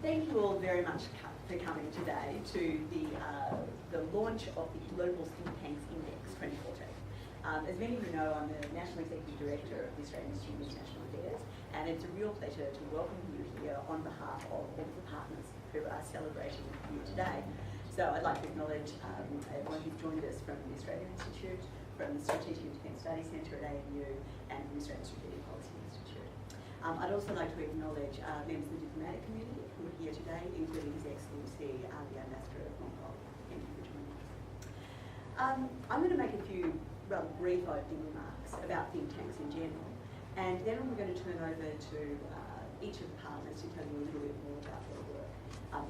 Thank you all very much for coming today to the launch of the Global Think Tanks Index 2014. As many of you know, I'm the National Executive Director of the Australian Institute of International Affairs, and it's a real pleasure to welcome you here on behalf of all of the partners who are celebrating you today. So I'd like to acknowledge everyone who's joined us from the Australian Institute, from the Strategic and Defence Studies Centre at ANU, and from the Australian Strategic Policy Institute. I'd also like to acknowledge members of the diplomatic community who are here today, including His Excellency, the Ambassador of Non-governmental. Thank you for joining us. I'm going to make a few rather brief opening remarks about think tanks in general, and then we're going to turn over to each of the partners to tell you a little bit more about their work.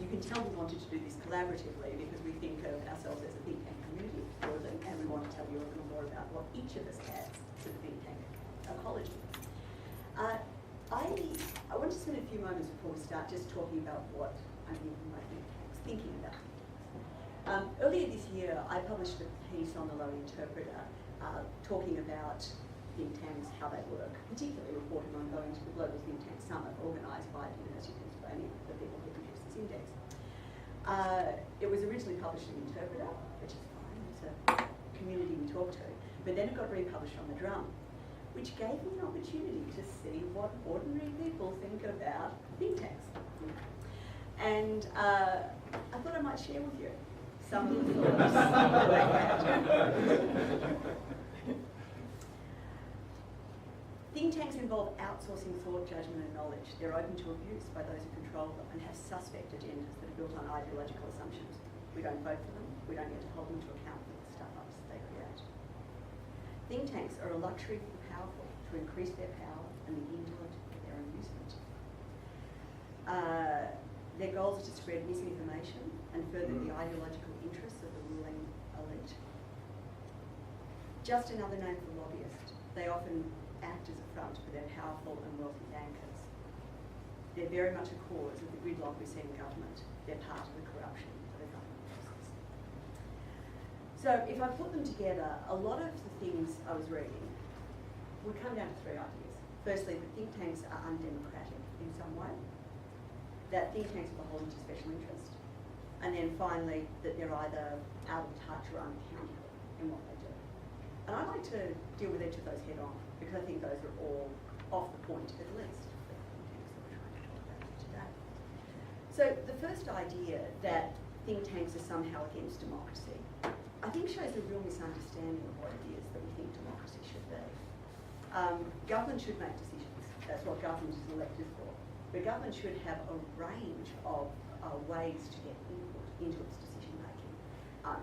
You can tell we wanted to do this collaboratively because we think of ourselves as a think tank community broadly, and we want to tell you a little more about what each of us adds to the think tank ecology. I want to spend a few moments before we start just talking about what I'm thinking by think tanks, thinking about think tanks. Earlier this year, I published a piece on the Lowy Interpreter talking about think tanks, how they work, particularly reporting on going to the Global Think Tank Summit organised by the University of Pennsylvania, the people who produced this index. It was originally published in Interpreter, which is fine, it's a community we talk to, but then it got republished on the Drum, which gave me an opportunity to see what ordinary people think about think tanks. And I thought I might share with you some of the thoughts that I had. Think tanks involve outsourcing thought, judgment and knowledge. They're open to abuse by those who control them and have suspect agendas that are built on ideological assumptions. We don't vote for them. We don't get to hold them to account for the stuff-ups they create. Think tanks are a luxury for the powerful to increase their power and the indolent for their amusement. Their goal is to spread misinformation and further the ideological interests of the ruling elite. Just another name for lobbyists. They often act as a front for their powerful and wealthy bankers. They're very much a cause of the gridlock we see in government. They're part of the corruption of the government process. So if I put them together, a lot of the things I was reading would come down to three ideas. Firstly, that think tanks are undemocratic in some way, that think tanks are beholden to special interest, and then finally, that they're either out of touch or unaccountable in what they do. And I'd like to deal with each of those head on, because I think those are all off the point, at least, of the think tanks that we're trying to talk about today. So the first idea that think tanks are somehow against democracy, I think shows a real misunderstanding of what it is that we think democracy should be. Government should make decisions. That's what government is elected for. But government should have a range of ways to get input into its decision making.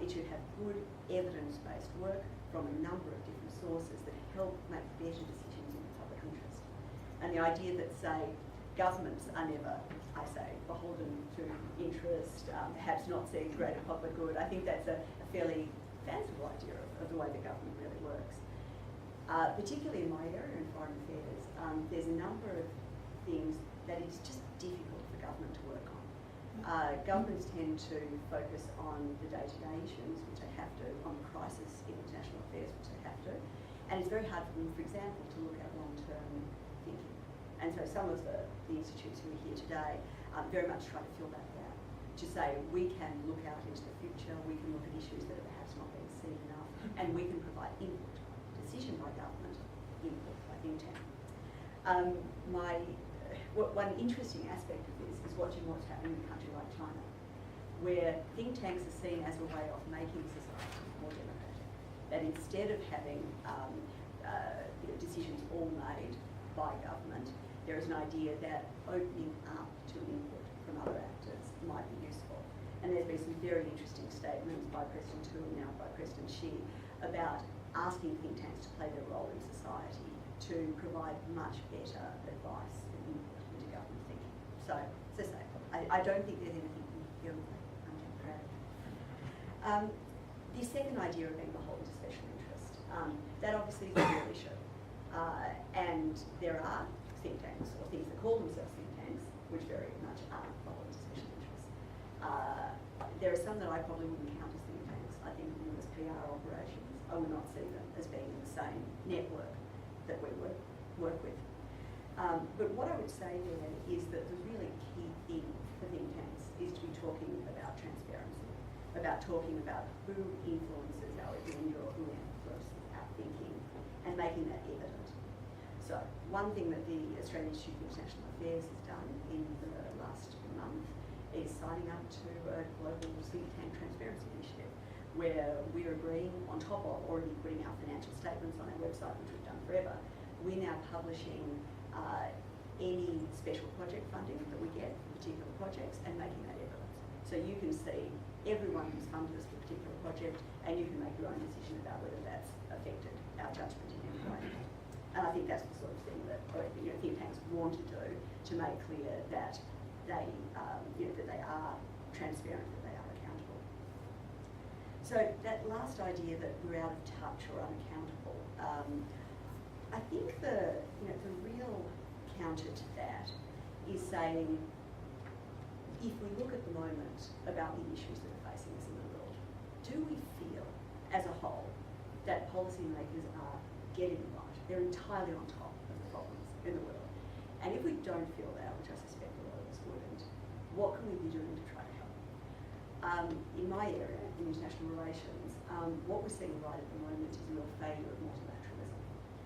It should have good evidence-based work from a number of different sources that help make better decisions in the public interest. And the idea that, say, governments are never, I say, beholden to interest, perhaps not seeing greater public good, I think that's a fairly fanciful idea of the way the government really works. Particularly in my area in foreign affairs, there's a number of things that it's just difficult for government to work on. Governments tend to focus on the day-to-day issues, which they have to, on the crisis in international affairs, which they have to, and it's very hard for them, for example, to look at long-term thinking. And so some of the institutes who are here today very much try to fill that gap, to say we can look out into the future, we can look at issues that are perhaps not being seen enough, and we can provide input, decision by government, input by think tank. One interesting aspect of this is watching what's happening in a country like China, where think tanks are seen as a way of making society more democratic. That instead of having decisions all made by government, there is an idea that opening up to input from other actors might be useful. And there's been some very interesting statements by President Tu and now by President Xi about asking think tanks to play their role in society to provide much better advice and input into government thinking. So, as I say, I don't think there's anything inherently undemocratic. The second idea of being beholden to special interest, that obviously is a real issue. And there are think tanks, or things that call themselves think tanks, which very much are beholden to special interests. There are some that I probably wouldn't count as think tanks. I think of them as PR operations. I would not see them as being in the same network that we work with. But what I would say there is that the really key thing for think about talking about who influences our agenda or who influences our thinking and making that evident. So one thing that the Australian Institute of International Affairs has done in the last month is signing up to a global think tank transparency initiative, where we're agreeing, on top of already putting our financial statements on our website, which we've done forever, we're now publishing any special project funding that we get for particular projects and making that evidence. So you can see everyone who's funded us for a particular project, and you can make your own decision about whether that's affected our judgment in any way. And I think that's the sort of thing that think tanks want to do, to make clear that they, that they are transparent, that they are accountable. So that last idea that we're out of touch or unaccountable, I think the real counter to that is saying, if we look at the moment about the issues that are facing us in the world, do we feel, as a whole, that policymakers are getting it right? They're entirely on top of the problems in the world. And if we don't feel that, which I suspect a lot of us wouldn't, what can we be doing to try to help? In my area, in international relations, what we're seeing right at the moment is a real failure of multilateralism.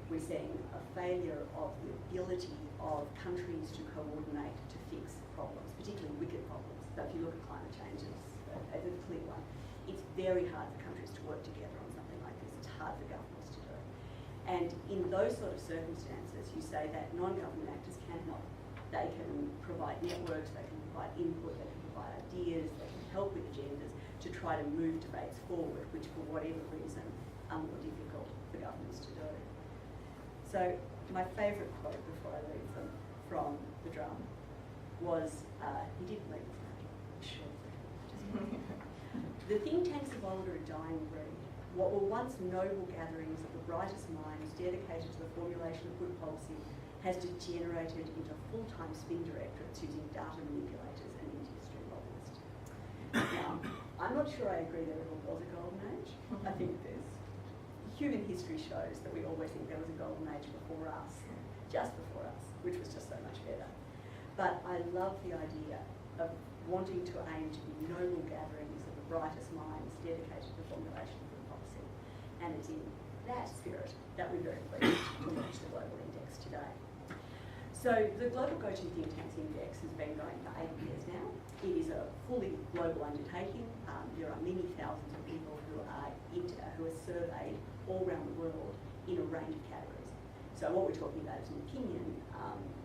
We're seeing a failure of the ability of countries to coordinate to fix problems, particularly wicked problems. So if you look at climate change as a clear one, it's very hard for countries to work together on something like this. It's hard for governments to do. And in those sort of circumstances, you say that non-government actors can help. They can provide networks, they can provide input, they can provide ideas, they can help with agendas to try to move debates forward, which for whatever reason are more difficult for governments to do. So my favourite quote before I leave them from the drum was, he didn't leave this sure. The think tanks of old are a dying breed. What were once noble gatherings of the brightest minds dedicated to the formulation of good policy has degenerated into full-time spin directorates using data manipulators and industry lobbyists. Now, I'm not sure I agree there ever was a golden age. I think human history shows that we always think there was a golden age before us, just before us, which was just so much better. But I love the idea of wanting to aim to be noble gatherings of the brightest minds dedicated to the formulation of good policy. And it's in that spirit that we're very pleased to launch the Global Index today. So the Global Go-To Think Tanks Index has been going for 8 years now. It is a fully global undertaking. There are many thousands of people who are surveyed all around the world in a range of categories. So what we're talking about is an opinion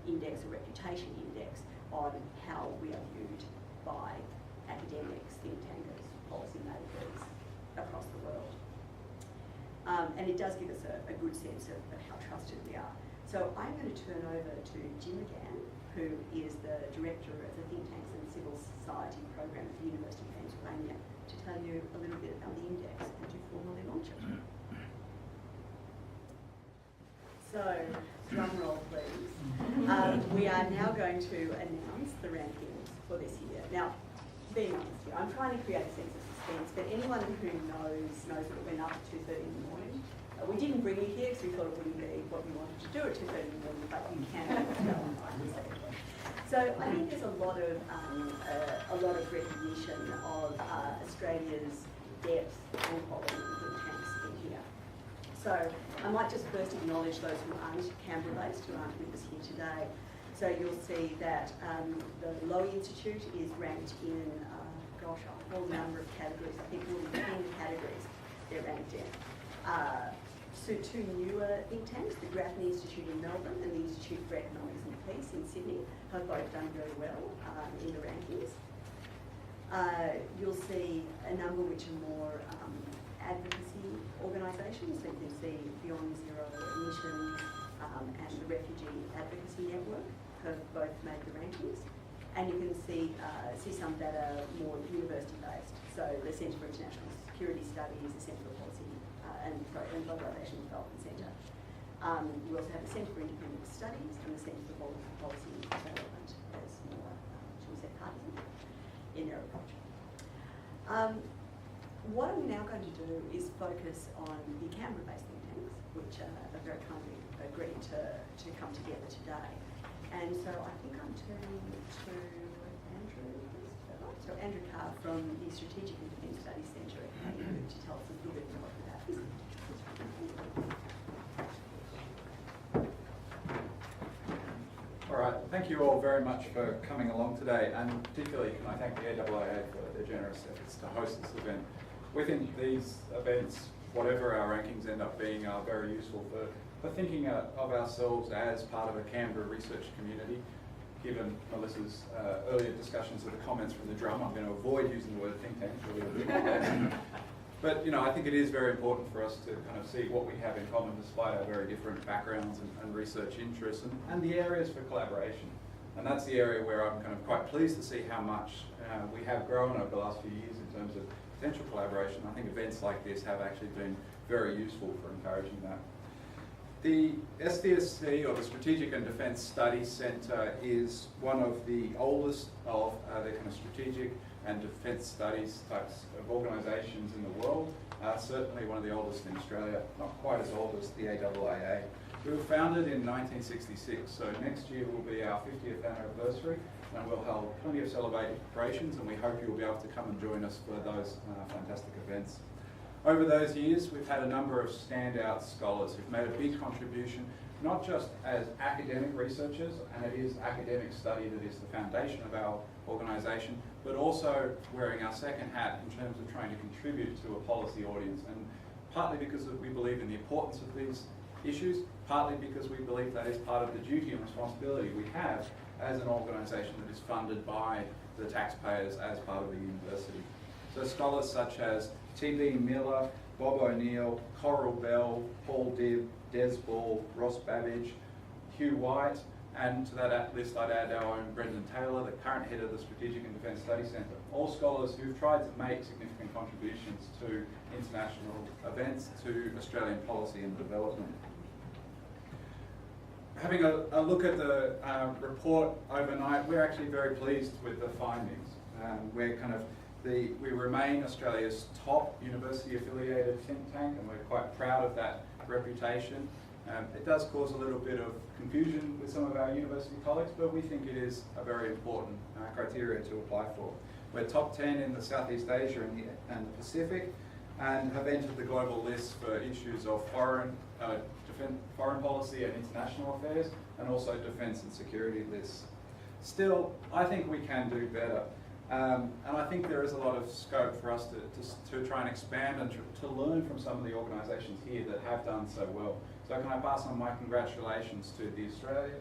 index, a reputation index on how we are viewed by academics, think tankers, policymakers across the world. And it does give us a good sense of how trusted we are. So I'm going to turn over to Jim McGann, who is the Director of the Think Tanks and Civil Society Program at the University of Pennsylvania, to tell you a little bit about the index and to formally launch it. So, drum roll please. We are now going to announce the rankings for this year. Now, being honest here, I'm trying to create a sense of suspense, but anyone who knows that it went up at 2:30 in the morning. We didn't bring you here because we thought it wouldn't be what we wanted to do at 2:30 in the morning, but you can go online and see it. So I think there's a lot of recognition of Australia's depth and quality of think tanks in here. So I might just first acknowledge those who aren't Canberra-based, who aren't with us here today. So you'll see that the Lowy Institute is ranked in, a whole number of categories. I think more than 10 categories they're ranked in. So two newer think tanks, the Grattan Institute in Melbourne and the Institute for Economics and Peace in Sydney, have both done very well in the rankings. You'll see a number which are more advocacy organisations. So you can see Beyond Zero Emissions and the Refugee Advocacy Network have both made the rankings. And you can see some that are more university-based. So the Centre for International Security Studies, the Centre for Policy and Globalisation Development Centre. We also have the Centre for Independent Studies and the Centre for Policy Development as more, shall we say, partisan in their approach. What I'm now going to do is focus on the Canberra-based think tanks, which are very kindly agreed to come together today. And so I think I'm turning to Andrew. So Andrew Carr from the Strategic and Defence Studies Centre at Canberra to tell us a little bit more about this. All right, thank you all very much for coming along today, and particularly can I thank the AIIA for their generous efforts to host this event. We think these events, whatever our rankings end up being, are very useful for thinking of ourselves as part of a Canberra research community. Given Melissa's earlier discussions of the comments from the drum, I'm going to avoid using the word think tank for a little bit. But I think it is very important for us to kind of see what we have in common despite our very different backgrounds and research interests and the areas for collaboration. And that's the area where I'm kind of quite pleased to see how much we have grown over the last few years in terms of potential collaboration. I think events like this have actually been very useful for encouraging that. The SDSC, or the Strategic and Defence Studies Centre, is one of the oldest of the kind of strategic and defence studies types of organisations in the world. Certainly one of the oldest in Australia, not quite as old as the AIIA. We were founded in 1966, so next year will be our 50th anniversary, and we'll hold plenty of celebrations, and we hope you'll be able to come and join us for those fantastic events. Over those years, we've had a number of standout scholars who've made a big contribution, not just as academic researchers, and it is academic study that is the foundation of our organisation, but also wearing our second hat in terms of trying to contribute to a policy audience, and partly because we believe in the importance of these issues, partly because we believe that is part of the duty and responsibility we have as an organisation that is funded by the taxpayers as part of the university. So scholars such as T.B. Miller, Bob O'Neill, Coral Bell, Paul Dibb, Des Ball, Ross Babbage, Hugh White, and to that list I'd add our own Brendan Taylor, the current head of the Strategic and Defence Studies Centre. All scholars who've tried to make significant contributions to international events, to Australian policy and development. Having a look at the report overnight, we're actually very pleased with the findings. We remain Australia's top university-affiliated think tank, and we're quite proud of that reputation. It does cause a little bit of confusion with some of our university colleagues, but we think it is a very important criteria to apply for. We're top 10 in the Southeast Asia and the Pacific, and have entered the global list for issues of foreign policy and international affairs, and also defence and security lists. Still, I think we can do better. And I think there is a lot of scope for us to try and expand and to learn from some of the organisations here that have done so well. So can I pass on my congratulations to the Australia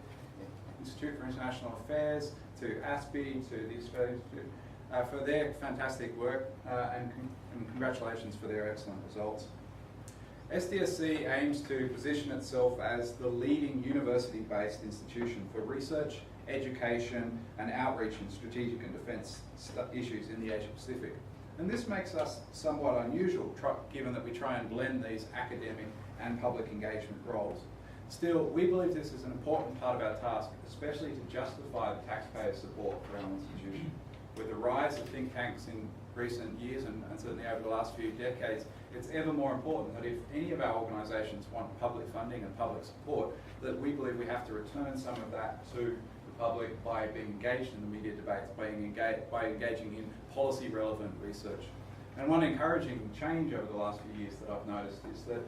Institute for International Affairs, to ASPI, to the Australian Institute, for their fantastic work, and congratulations for their excellent results. SDSC aims to position itself as the leading university-based institution for research, education and outreach in strategic and defence issues in the Asia Pacific. And this makes us somewhat unusual, given that we try and blend these academic and public engagement roles. Still, we believe this is an important part of our task, especially to justify the taxpayer support for our institution. With the rise of think tanks in recent years, and certainly over the last few decades, it's ever more important that if any of our organisations want public funding and public support, that we believe we have to return some of that to the public by being engaged in the media debates, by engaging in policy relevant research. And one encouraging change over the last few years that I've noticed is that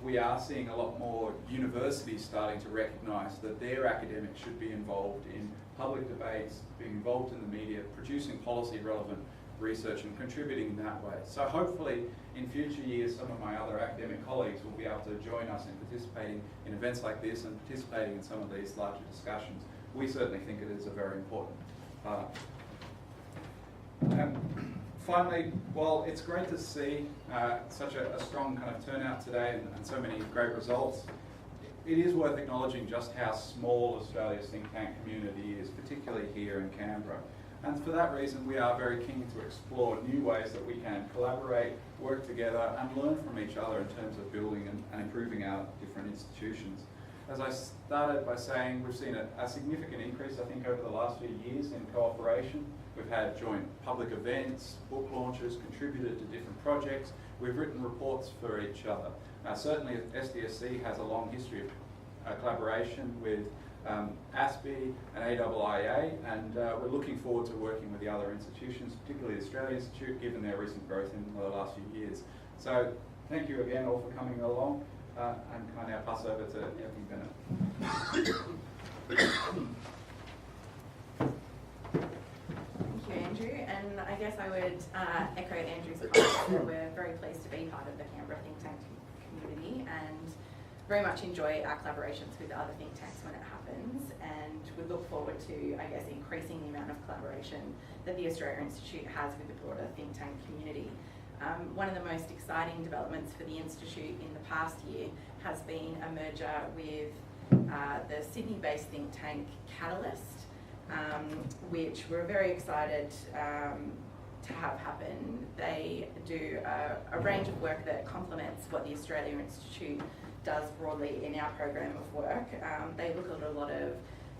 we are seeing a lot more universities starting to recognise that their academics should be involved in public debates, being involved in the media, producing policy relevant research and contributing in that way. So hopefully in future years some of my other academic colleagues will be able to join us in participating in events like this and participating in some of these larger discussions. We certainly think it is a very important part. Finally, while it's great to see such a strong kind of turnout today and so many great results, it is worth acknowledging just how small Australia's think tank community is, particularly here in Canberra. And for that reason, we are very keen to explore new ways that we can collaborate, work together, and learn from each other in terms of building and improving our different institutions. As I started by saying, we've seen a significant increase, I think, over the last few years in cooperation. We've had joint public events, book launches, contributed to different projects. We've written reports for each other. Certainly, SDSC has a long history of collaboration with ASPE and AIIA, and we're looking forward to working with the other institutions, particularly the Australia Institute, given their recent growth in the last few years. So thank you again all for coming along, and can I now pass over to Evan Bennett. Thank you, Andrew, and I guess I would echo Andrew's comments that we're very pleased to be part of the Canberra think tank community and very much enjoy our collaborations with other think tanks when it happens, and we look forward to, I guess, increasing the amount of collaboration that the Australia Institute has with the broader think tank community. One of the most exciting developments for the Institute in the past year has been a merger with the Sydney-based think tank Catalyst, which we're very excited to have happen. They do a range of work that complements what the Australia Institute does broadly in our program of work. They look at a lot of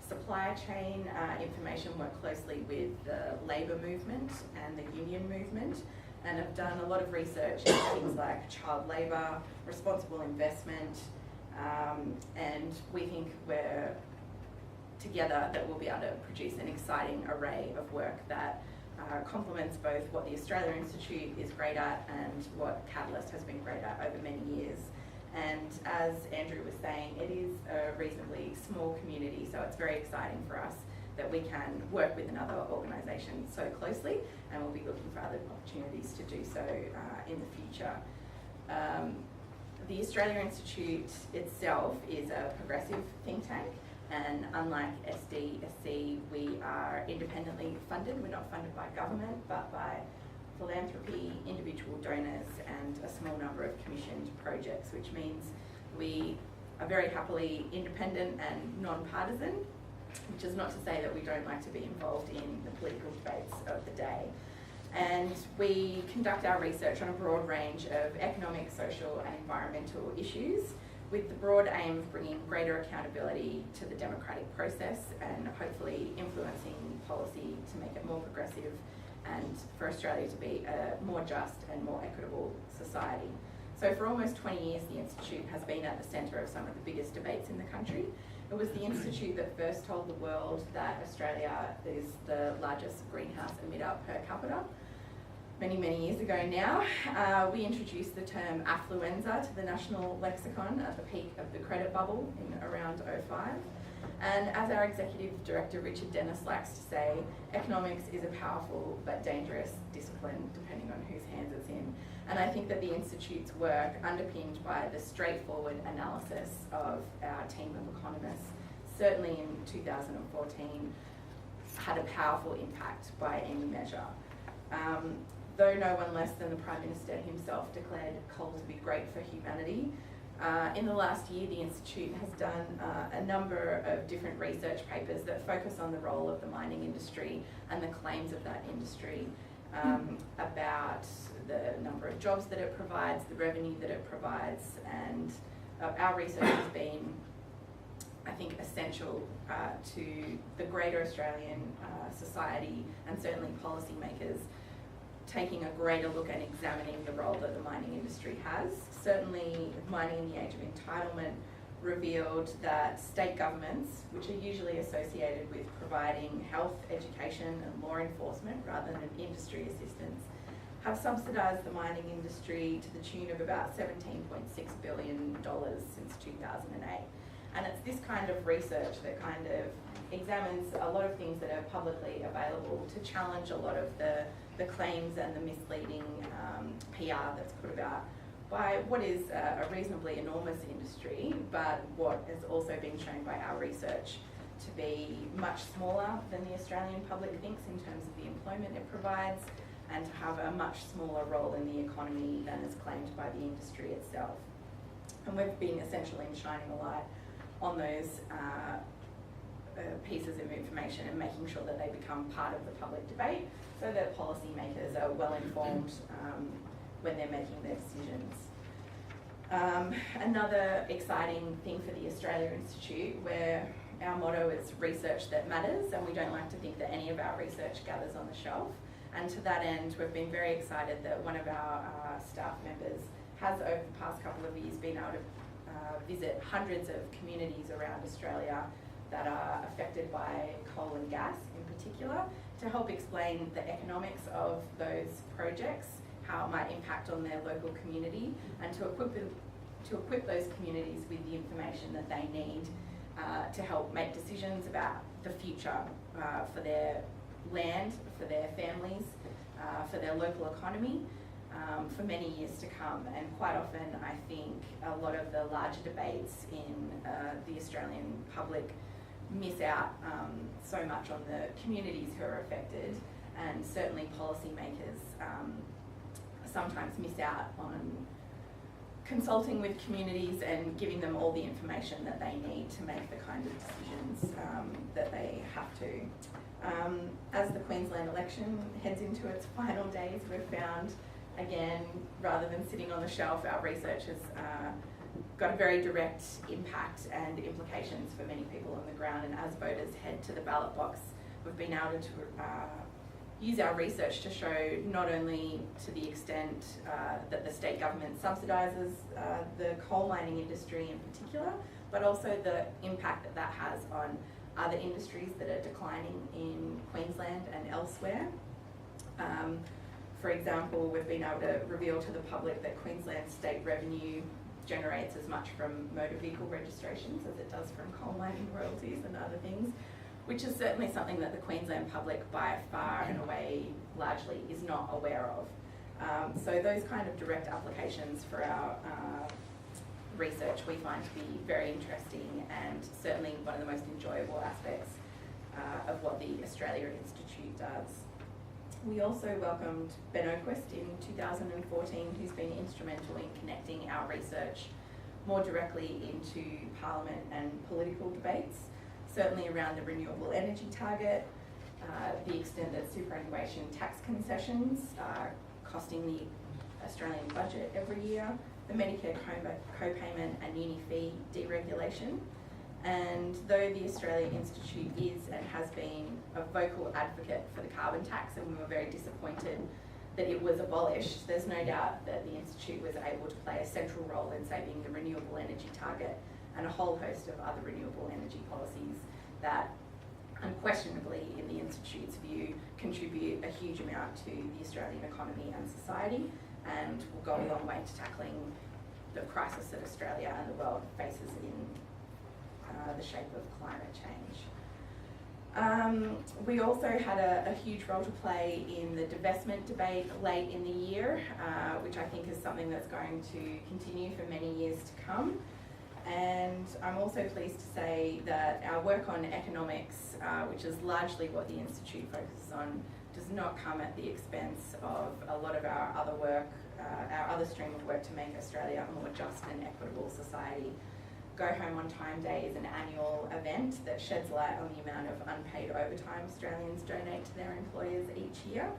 supply chain information, work closely with the labour movement and the union movement, and have done a lot of research in things like child labour, responsible investment, and we think we're together that we'll be able to produce an exciting array of work that complements both what the Australia Institute is great at and what Catalyst has been great at over many years. And as Andrew was saying, it is a reasonably small community, so it's very exciting for us that we can work with another organisation so closely, and we'll be looking for other opportunities to do so in the future. The Australia Institute itself is a progressive think tank, and unlike SDSC, we are independently funded. We're not funded by government, but by philanthropy, individual donors, and a small number of commissioned projects, which means we are very happily independent and non-partisan, which is not to say that we don't like to be involved in the political debates of the day. And we conduct our research on a broad range of economic, social, and environmental issues, with the broad aim of bringing greater accountability to the democratic process and hopefully influencing policy to make it more progressive and for Australia to be a more just and more equitable society. So for almost 20 years, the Institute has been at the centre of some of the biggest debates in the country. It was the Institute that first told the world that Australia is the largest greenhouse emitter per capita. Many, many years ago now, we introduced the term affluenza to the national lexicon at the peak of the credit bubble in around 2005. And as our executive director, Richard Dennis, likes to say, economics is a powerful but dangerous discipline, depending on whose hands it's in. And I think that the Institute's work, underpinned by the straightforward analysis of our team of economists, certainly in 2014, had a powerful impact by any measure. Though no one less than the Prime Minister himself declared coal to be great for humanity, in the last year the Institute has done a number of different research papers that focus on the role of the mining industry and the claims of that industry, about the number of jobs that it provides, the revenue that it provides, and our research has been, I think, essential to the greater Australian society and certainly policymakers taking a greater look and examining the role that the mining industry has. Certainly, Mining in the Age of Entitlement revealed that state governments, which are usually associated with providing health, education and law enforcement rather than industry assistance, have subsidised the mining industry to the tune of about $17.6 billion since 2008. And it's this kind of research that kind of examines a lot of things that are publicly available to challenge a lot of the claims and the misleading PR that's put about by what is a reasonably enormous industry, but what has also been shown by our research to be much smaller than the Australian public thinks in terms of the employment it provides, and to have a much smaller role in the economy than is claimed by the industry itself. And we've been essentially shining a light on those pieces of information and making sure that they become part of the public debate so that policymakers are well informed when they're making their decisions. Another exciting thing for the Australia Institute, where our motto is research that matters, and we don't like to think that any of our research gathers on the shelf. And to that end, we've been very excited that one of our staff members has, over the past couple of years, been able to visit hundreds of communities around Australia that are affected by coal and gas in particular, to help explain the economics of those projects, how it might impact on their local community, and to equip those communities with the information that they need to help make decisions about the future for their land, for their families, for their local economy, for many years to come. And quite often I think a lot of the larger debates in the Australian public miss out so much on the communities who are affected, and certainly policymakers sometimes miss out on consulting with communities and giving them all the information that they need to make the kind of decisions that they have to. As the Queensland election heads into its final days, we've found, again, rather than sitting on the shelf, our research has got a very direct impact and implications for many people on the ground, and as voters head to the ballot box, we've been able to use our research to show not only to the extent that the state government subsidises the coal mining industry in particular, but also the impact that that has on other industries that are declining in Queensland and elsewhere. For example, we've been able to reveal to the public that Queensland state revenue generates as much from motor vehicle registrations as it does from coal mining royalties and other things, which is certainly something that the Queensland public by far and away largely is not aware of. So those kind of direct applications for our research we find to be very interesting, and certainly one of the most enjoyable aspects of what the Australia Institute does. We also welcomed Ben Oquist in 2014, who's been instrumental in connecting our research more directly into Parliament and political debates, certainly around the renewable energy target, the extent that superannuation tax concessions are costing the Australian budget every year, the Medicare co-payment and uni fee deregulation. And though the Australia Institute is and has been a vocal advocate for the carbon tax, and we were very disappointed that it was abolished, there's no doubt that the Institute was able to play a central role in saving the renewable energy target and a whole host of other renewable energy policies that unquestionably, in the Institute's view, contribute a huge amount to the Australian economy and society, and will go a long way to tackling the crisis that Australia and the world faces in the shape of climate change. We also had a huge role to play in the divestment debate late in the year, which I think is something that's going to continue for many years to come. And I'm also pleased to say that our work on economics, which is largely what the Institute focuses on, does not come at the expense of a lot of our other work, our other stream of work to make Australia a more just and equitable society. Go Home on Time Day is an annual event that sheds light on the amount of unpaid overtime Australians donate to their employers each year.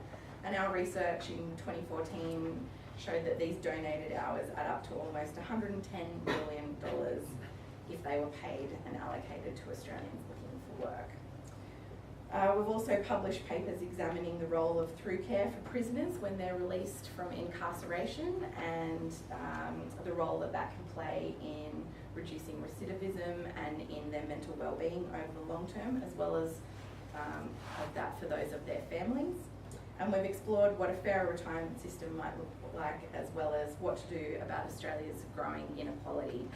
And our research in 2014 showed that these donated hours add up to almost $110 million if they were paid and allocated to Australians looking for work. We've also published papers examining the role of through care for prisoners when they're released from incarceration, and the role that that can play in reducing recidivism and in their mental well-being over the long term, as well as of that for those of their families. And we've explored what a fairer retirement system might look like, as well as what to do about Australia's growing inequality.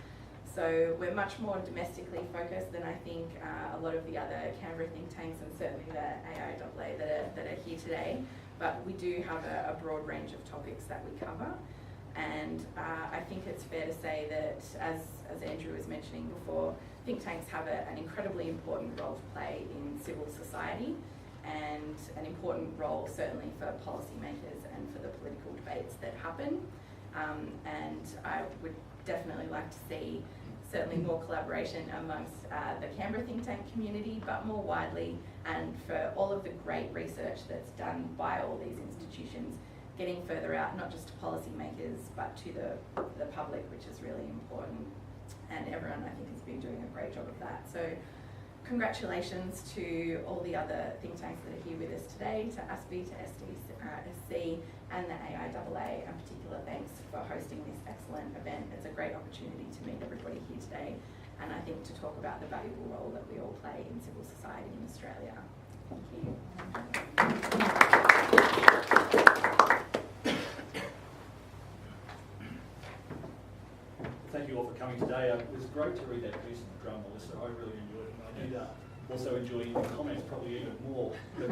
So we're much more domestically focused than I think a lot of the other Canberra think tanks, and certainly the AIAA that are here today. But we do have a broad range of topics that we cover. And I think it's fair to say that, as Andrew was mentioning before, think tanks have an incredibly important role to play in civil society, and an important role certainly for policymakers and for the political debates that happen. And I would definitely like to see certainly more collaboration amongst the Canberra think tank community, but more widely, and for all of the great research that's done by all these institutions, getting further out, not just to policymakers, but to the public, which is really important. And everyone, I think, has been doing a great job of that. So congratulations to all the other think tanks that are here with us today, to ASPI, to SC, and the AIAA, and particular thanks for hosting this excellent event. It's a great opportunity to meet everybody here today and I think to talk about the valuable role that we all play in civil society in Australia. Thank you. Thank you all for coming today. It was great to read that piece on the drum, Melissa. I really enjoyed it. And I did also enjoy your comments probably even more. But,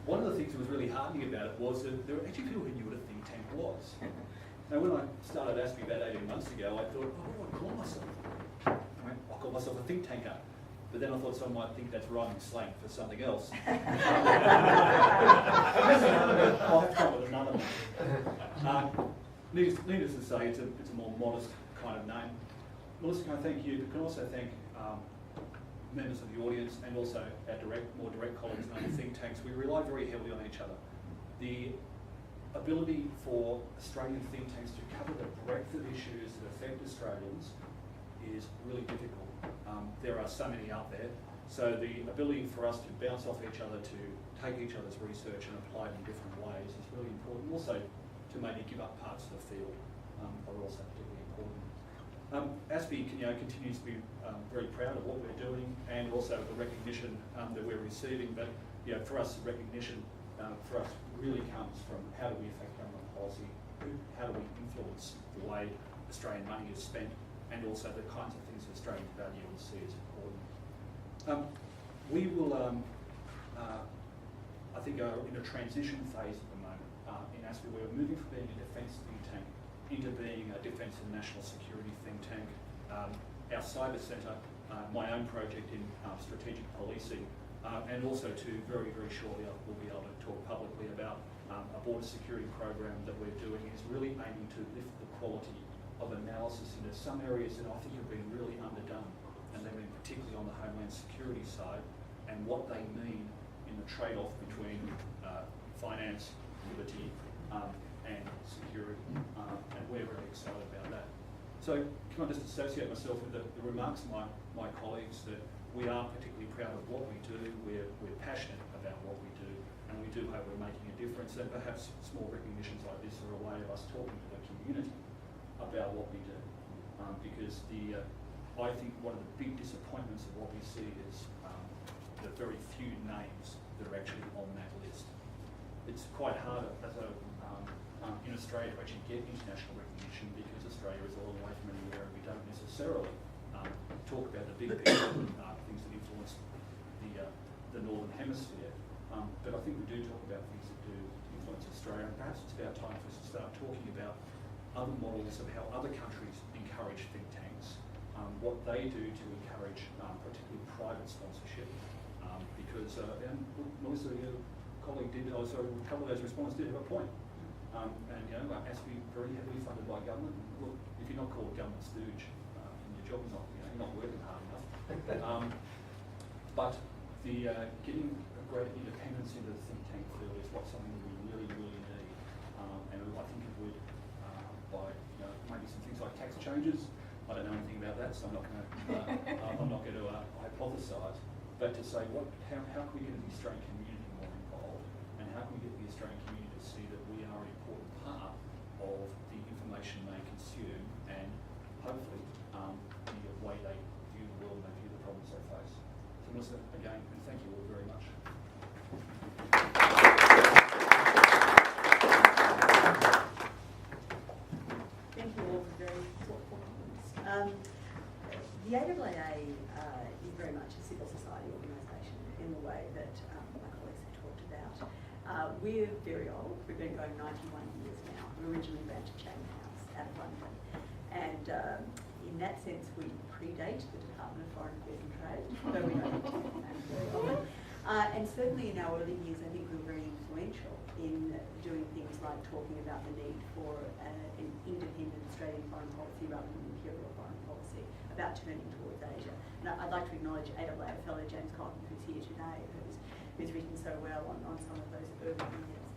one of the things that was really heartening about it was that there were actually people who knew what a think tank was. Now, when I started ASPI about 18 months ago, I thought, oh, what do I call myself? I call myself a think tanker. But then I thought someone might think that's rhyming slang for something else. I'll have to come up with another one. Needless to say, it's a more modest kind of name. Melissa, can I thank you, but can also thank members of the audience and also our more direct colleagues in other think tanks. We rely very heavily on each other. The ability for Australian think tanks to cover the breadth of issues that affect Australians is really difficult. There are so many out there. So the ability for us to bounce off each other, to take each other's research and apply it in different ways is really important. Also, to maybe give up parts of the field are also particularly important. ASPI continues to be very proud of what we're doing and also the recognition that we're receiving. But for us, recognition for us really comes from how do we affect government policy, how do we influence the way Australian money is spent, and also the kinds of things that Australians value and see as important. We will, I think, are in a transition phase at the moment. In ASPI, we're moving from being a defence think tank into being a defence and national security think tank. Our cyber centre, my own project in strategic policing, and also to very, very shortly we'll be able to talk publicly about a border security program that we're doing is really aiming to lift the quality of analysis into some areas that I think have been really underdone, and they've been particularly on the homeland security side and what they mean in the trade-off between finance, liberty, and security, and we're very excited about that. So can I just associate myself with the remarks of my colleagues that we are particularly proud of what we do, we're passionate about what we do, and we do hope we're making a difference, and perhaps small recognitions like this are a way of us talking to the community about what we do, because I think one of the big disappointments of what we see is the very few names that are actually on that list. It's quite hard in Australia to actually get international recognition because Australia is a long way from anywhere, and we don't necessarily talk about the big picture things that influence the Northern Hemisphere. But I think we do talk about things that do influence Australia, and perhaps it's about time for us to start talking about other models of how other countries encourage think tanks, what they do to encourage particularly private sponsorship, because Melissa, your colleague did, a couple of those respondents did have a point. And ASPI very heavily funded by government. Look, if you're not called government stooge, and your job is not, you're not working hard enough. But the getting a greater independence into the think tank field is something that we really, really need. And I think it would, by maybe some things like tax changes. I don't know anything about that, so I'm not going to hypothesise. But to say how can we get the Australian community more involved, and how can we get the Australian community to see that we are an important part of the information they consume, and hopefully the way they view the world and they view the problems they face. So Melissa, again, and thank you all very much. Thank you all for very thoughtful comments. The AAA is very much a civil society organisation in the way that my colleagues have talked about. We're very old. We've been going 91 years now. We're originally a branch of Chatham House out of London. And in that sense, we predate the Department of Foreign Affairs and Trade, though we don't take the name very often. And certainly in our early years, I think we were very influential in doing things like talking about the need for an independent Australian foreign policy rather than imperial foreign policy, about turning towards Asia. And I'd like to acknowledge AAA fellow James Cotton, who's here today, who's written so well on some of those early years.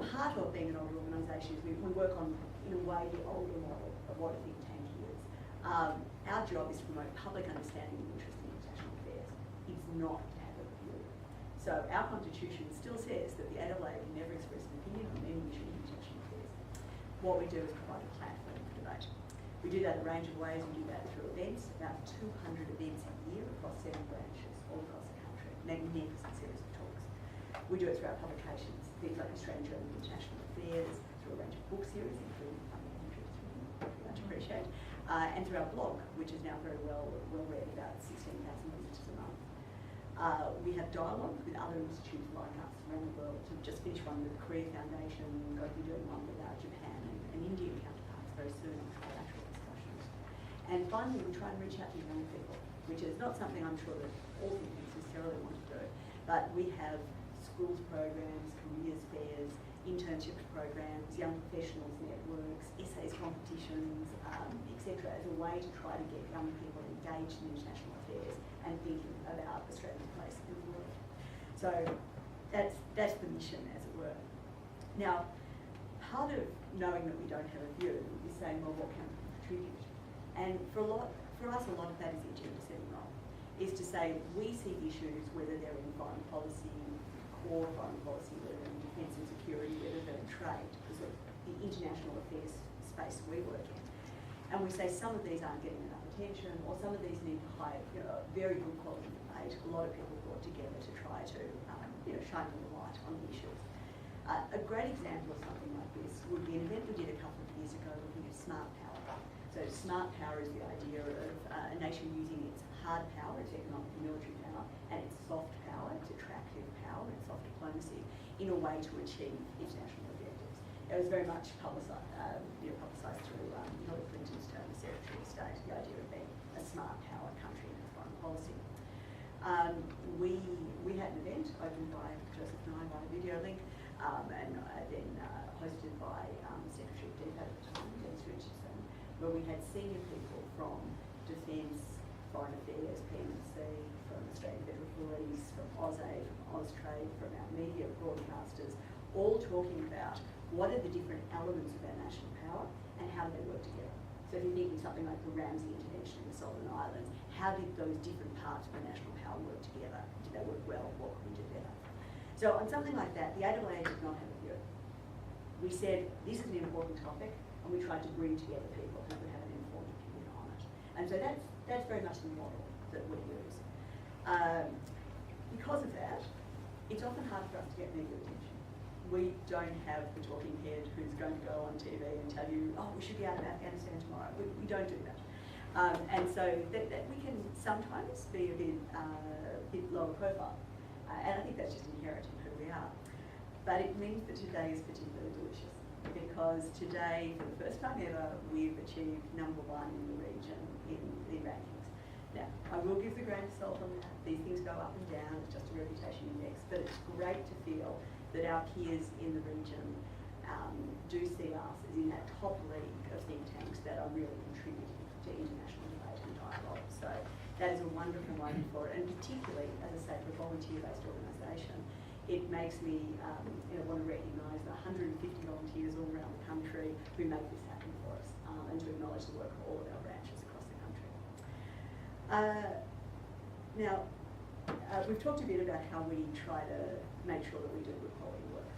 Part of being an older organisation is we work on, in a way, the older model of what a think tank is. Our job is to promote public understanding and interest in international affairs. It's not to have a view. So our constitution still says that the AAA can never express an opinion on any issue in international affairs. What we do is provide a platform for debate. We do that a range of ways. We do that through events, about 200 events a year across 7 branches all across the country, magnificent series of talks. We do it through our publications, things like Australian Journal of International Affairs, through a range of book series, including very much appreciate, and through our blog, which is now very well read, about 16,000 visitors a month. We have dialogue with other institutes like us around the world. So we've just finished one with the Korea Foundation, we're going to be doing one with our Japan and Indian counterparts very soon on bilateral discussions. And finally, we try and reach out to young people, which is not something I'm sure that all think tanks necessarily want to do, but we have schools programs, careers fairs, internships programs, young professionals networks, essays competitions, etc., as a way to try to get young people engaged in international affairs and thinking about Australia's place in the world. So that's the mission, as it were. Now, part of knowing that we don't have a view is saying, well, what can we contribute? And for us, a lot of that is the agenda setting role, is to say we see issues, whether they're in foreign policy, core foreign policy, whether they're in defence and security, whether they're in trade, because of the international affairs space we work in. And we say some of these aren't getting enough attention, or some of these need high, very good quality debate. A lot of people brought together to try to, shine a light on the issues. A great example of something like this would be an event we did a couple of years ago looking at smart power. So smart power is the idea of a nation using its hard power, its economic and military power, and its soft power, its attractive power, its soft diplomacy, in a way to achieve international objectives. It was very much publicised through Hillary Clinton's term as Secretary of State, the idea of being a smart power country in its foreign policy. We had an event opened by Joseph and I by video link, and then hosted by Secretary of DFAT at the time, Dennis Richardson, where we had senior people from Defence, Foreign Affairs, PMC, from Australian Federal Police, from AusAid, from Austrade, from our media broadcasters, all talking about what are the different elements of our national power and how do they work together. So if you're thinking something like the Ramsay intervention in the Solomon Islands, how did those different parts of our national power work together? Did they work well? What could we do better? So on something like that, the AAA did not have a view. We said, this is an important topic, and we tried to bring together people who could have an informed opinion on it. And so that's very much the model that we use. Because of that, it's often hard for us to get media attention. We don't have the talking head who's going to go on TV and tell you, oh, we should be out of Afghanistan tomorrow. We don't do that. And so that we can sometimes be a bit lower profile. And I think that's just inherent in who we are. But it means that today is particularly delicious, because today, for the first time ever, we've achieved #1 in the region in the rankings. Now, I will give the grain of salt on that. These things go up and down, it's just a reputation index, but it's great to feel that our peers in the region do see us as in that top league of think tanks that are really contributing to international debate and dialogue. So that is a wonderful moment for it, and particularly, as I say, for a volunteer-based organisation, it makes me want to recognise the 150 volunteers all around the country who make this happen for us, and to acknowledge the work of all of our branches across the country. Now, we've talked a bit about how we try to make sure that we do good quality work.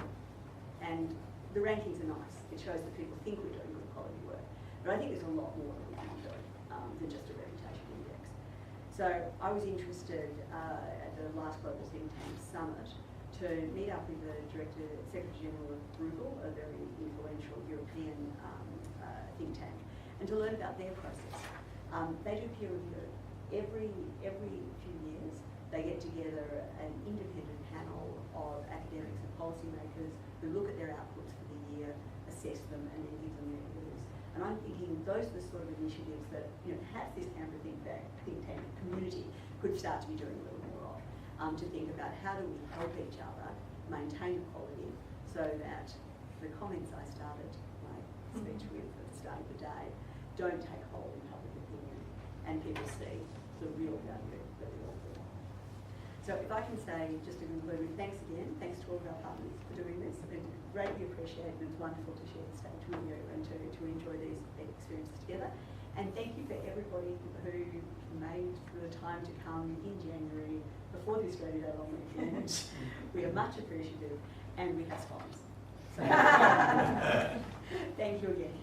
And the rankings are nice. It shows that people think we're doing good quality work. But I think there's a lot more that we can do than just a reputation index. So I was interested at the last Global Think Tank Summit to meet up with the Secretary General of Bruegel, a very influential European think tank, and to learn about their process. They do peer review. Every few years, they get together an independent panel of academics and policymakers who look at their outputs for the year, assess them, and then give them their views. And I'm thinking those are the sort of initiatives that perhaps this Canberra think tank community could start to be doing a little more of, to think about how do we help each other maintain quality so that the comments I started my speech with at the start of the day don't take hold in public opinion, and people see the real value that we all bring. So if I can say, just to conclude, thanks again. Thanks to all of our partners for doing this. It's greatly appreciated, and it's wonderful to share the stage with you and to enjoy these experiences together. And thank you for everybody who made the time to come in January before the Australia Day long weekend. We are much appreciative, and we have sponsors. So thank you again.